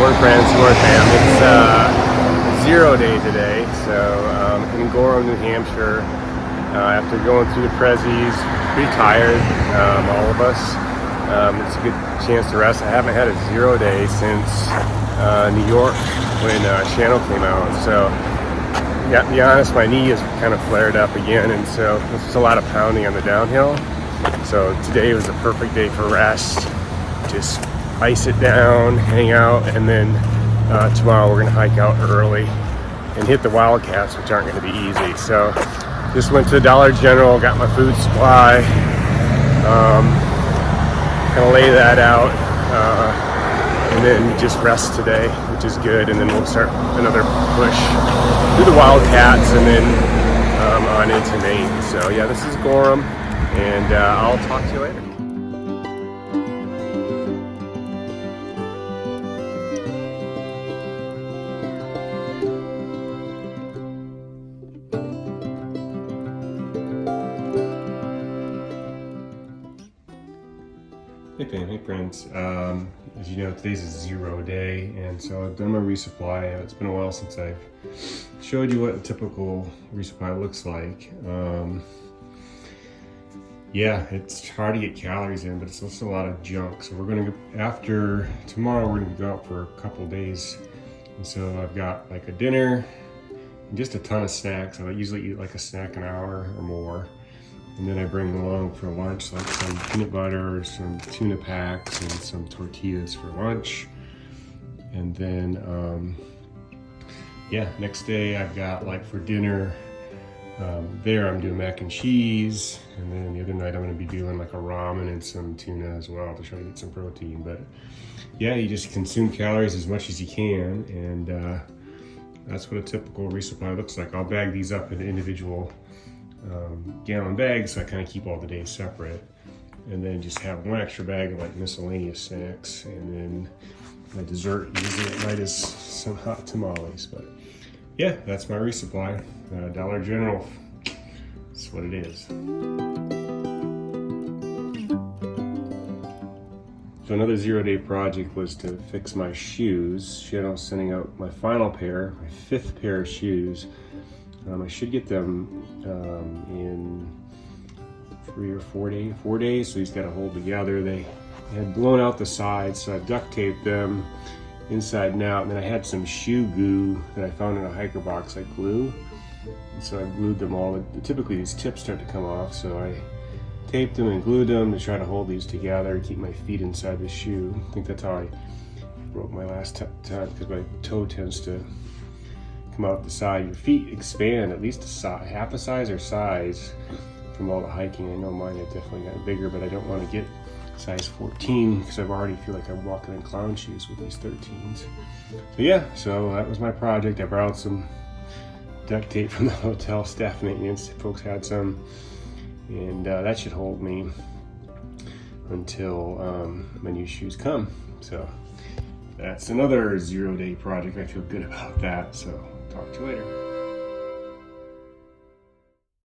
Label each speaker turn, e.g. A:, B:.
A: Gorham friends, Gorham fam. It's 0 day today, so in Gorham, New Hampshire. After going through the Prezzies, pretty tired, all of us. It's a good chance to rest. I haven't had a 0 day since New York when Channel came out. So, yeah, to be honest, my knee is kind of flared up again, and so there's just a lot of pounding on the downhill. So today was a perfect day for rest. Just ice it down, hang out, and then tomorrow we're gonna hike out early and hit the Wildcats, which aren't gonna be easy. So just went to Dollar General, got my food supply, gonna lay that out, and then just rest today, which is good. And then we'll start another push through the Wildcats and then on into Maine. So yeah, this is Gorham, and I'll talk to you later. Hey fam, hey friends. As you know, today's a 0 day, and so I've done my resupply. It's been a while since I've showed you what a typical resupply looks like. Yeah, it's hard to get calories in, but it's also a lot of junk. So we're gonna after tomorrow, we're gonna go out for a couple days, and so I've got like a dinner and just a ton of snacks. I usually eat like a snack an hour or more. And then I bring along for lunch like some peanut butter, some tuna packs, and some tortillas for lunch. And then, yeah, next day I've got like for dinner, there I'm doing mac and cheese. And then the other night I'm gonna be doing like a ramen and some tuna as well to try to get some protein. But yeah, you just consume calories as much as you can. And that's what a typical resupply looks like. I'll bag these up in individual gallon bags, so I kind of keep all the days separate, and then just have one extra bag of like miscellaneous snacks, and then my dessert usually at night is some hot tamales. But yeah, that's my resupply. Dollar General, that's what it is. So another 0 day project was to fix my shoes. Shannon's sending out my final pair, my 5th pair of shoes. I should get them in 3 or 4 days. 4 days, so he's got to hold together. They had blown out the sides, so I duct taped them inside and out. And then I had some shoe goo that I found in a hiker box, like glue. And so I glued them all. Typically these tips start to come off, so I taped them and glued them to try to hold these together, keep my feet inside the shoe. I think that's how I broke my last time, because my toe tends to come out the side. Your feet expand at least half a size or size from all the hiking. I know mine have definitely gotten bigger, but I don't want to get size 14 because I already feel like I'm walking in clown shoes with these 13s. So yeah, so that was my project. I borrowed some duct tape from the hotel staff maintenance. Folks had some, and that should hold me until my new shoes come. So that's another 0 day project. I feel good about that. So talk to you later.